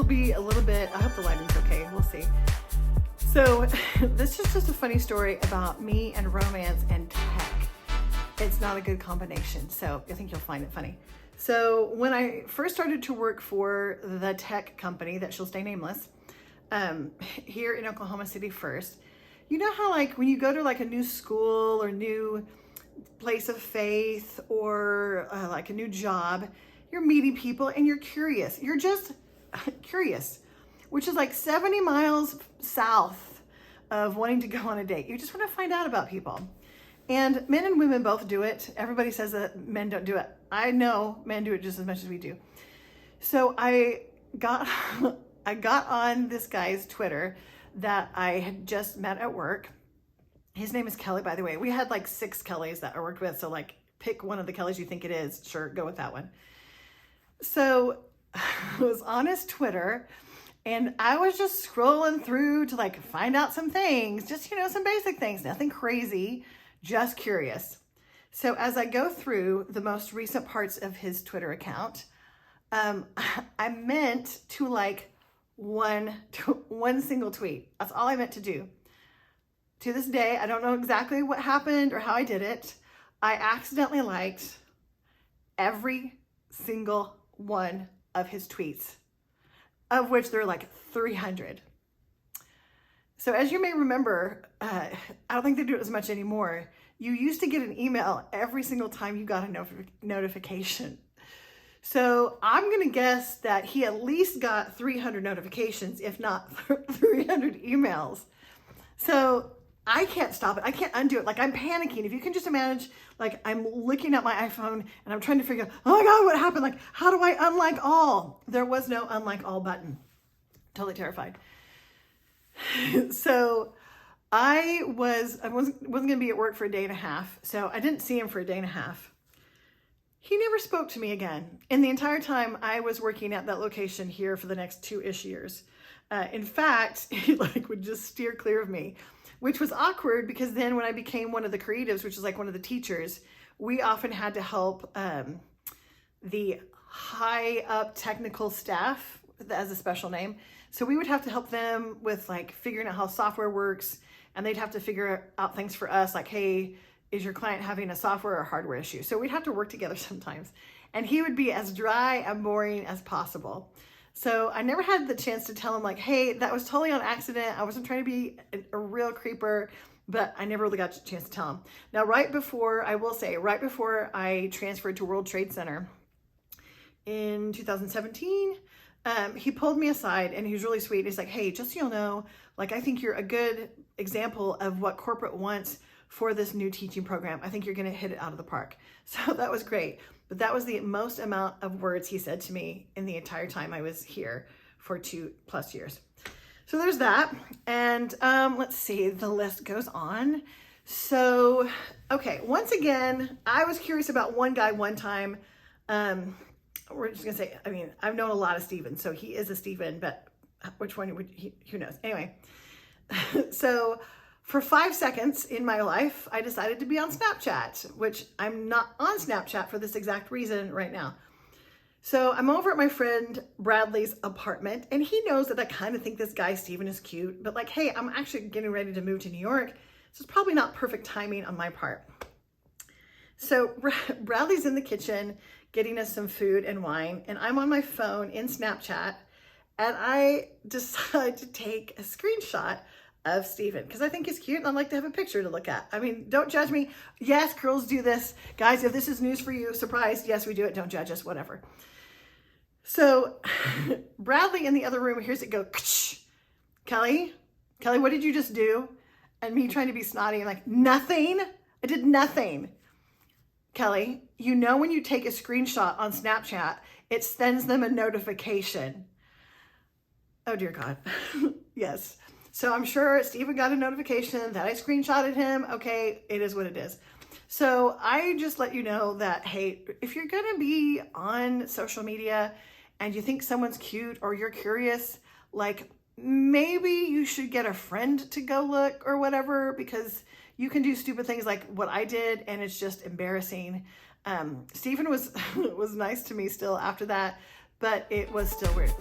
will be a little bit, I hope the lighting's okay, we'll see. So this is just a funny story about me and romance and tech. It's not a good combination, so I think you'll find it funny. So when I first started to work for the tech company that shall stay nameless, here in Oklahoma City first, you know how like when you go to like a new school or new place of faith or like a new job, you're meeting people and you're curious. You're just curious, which is like 70 miles south of wanting to go on a date. You just want to find out about people. And men and women both do it. Everybody says that men don't do it. I know men do it just as much as we do. So I got on this guy's Twitter that I had just met at work. His name is Kelly, by the way. We had like 6 Kellys that I worked with. So like pick one of the Kellys you think it is. Sure, go with that one. So I was on his Twitter and I was just scrolling through to like find out some things, just, you know, some basic things, nothing crazy, just curious. So as I go through the most recent parts of his Twitter account, I meant to like one single tweet. That's all I meant to do. To this day, I don't know exactly what happened or how I did it. I accidentally liked every single one of his tweets, of which there are like 300. So as you may remember, I don't think they do it as much anymore. You used to get an email every single time you got a notification. So I'm going to guess that he at least got 300 notifications, if not 300 emails. So I can't stop it. I can't undo it. Like I'm panicking. If you can just imagine, like I'm looking at my iPhone and I'm trying to figure out, oh my God, what happened? Like, how do I unlike all? There was no unlike all button. Totally terrified. So I wasn't going to be at work for a day and a half. So I didn't see him for a day and a half. He never spoke to me again. And the entire time I was working at that location here for the next 2-ish years. In fact, he like would just steer clear of me, which was awkward because then when I became one of the creatives, which is like one of the teachers, we often had to help the high up technical staff, as a special name. So we would have to help them with like figuring out how software works, and they'd have to figure out things for us like, hey, is your client having a software or hardware issue? So we'd have to work together sometimes. And he would be as dry and boring as possible. So I never had the chance to tell him like, hey, that was totally on accident. I wasn't trying to be a real creeper, but I never really got a chance to tell him. Now, right before I transferred to World Trade Center in 2017, he pulled me aside and he was really sweet. He's like, hey, just so you'll know, like, I think you're a good example of what corporate wants for this new teaching program. I think you're going to hit it out of the park. So that was great. But that was the most amount of words he said to me in the entire time I was here for 2+ years. So there's that. And let's see, the list goes on. So, okay, once again, I was curious about one guy one time. We're just going to say, I mean, I've known a lot of Stevens, so he is a Steven, but which one would he, who knows? Anyway, so for 5 seconds in my life, I decided to be on Snapchat, which I'm not on Snapchat for this exact reason right now. So I'm over at my friend Bradley's apartment, and he knows that I kind of think this guy, Steven, is cute, but like, hey, I'm actually getting ready to move to New York, so it's probably not perfect timing on my part. So Bradley's in the kitchen getting us some food and wine, and I'm on my phone in Snapchat, and I decide to take a screenshot of Steven because I think he's cute and I'd like to have a picture to look at. I mean, don't judge me. Yes, girls do this. Guys, if this is news for you, surprise, yes, we do it. Don't judge us, whatever. So Bradley in the other room hears it go, Kelly, what did you just do? And me trying to be snotty and like, nothing. I did nothing. Kelly, you know when you take a screenshot on Snapchat, it sends them a notification. Oh, dear God. Yes. So I'm sure Steven got a notification that I screenshotted him. Okay, it is what it is. So I just let you know that, hey, if you're going to be on social media and you think someone's cute or you're curious, like maybe you should get a friend to go look or whatever, because you can do stupid things like what I did and it's just embarrassing. Steven was nice to me still after that, but it was still weird.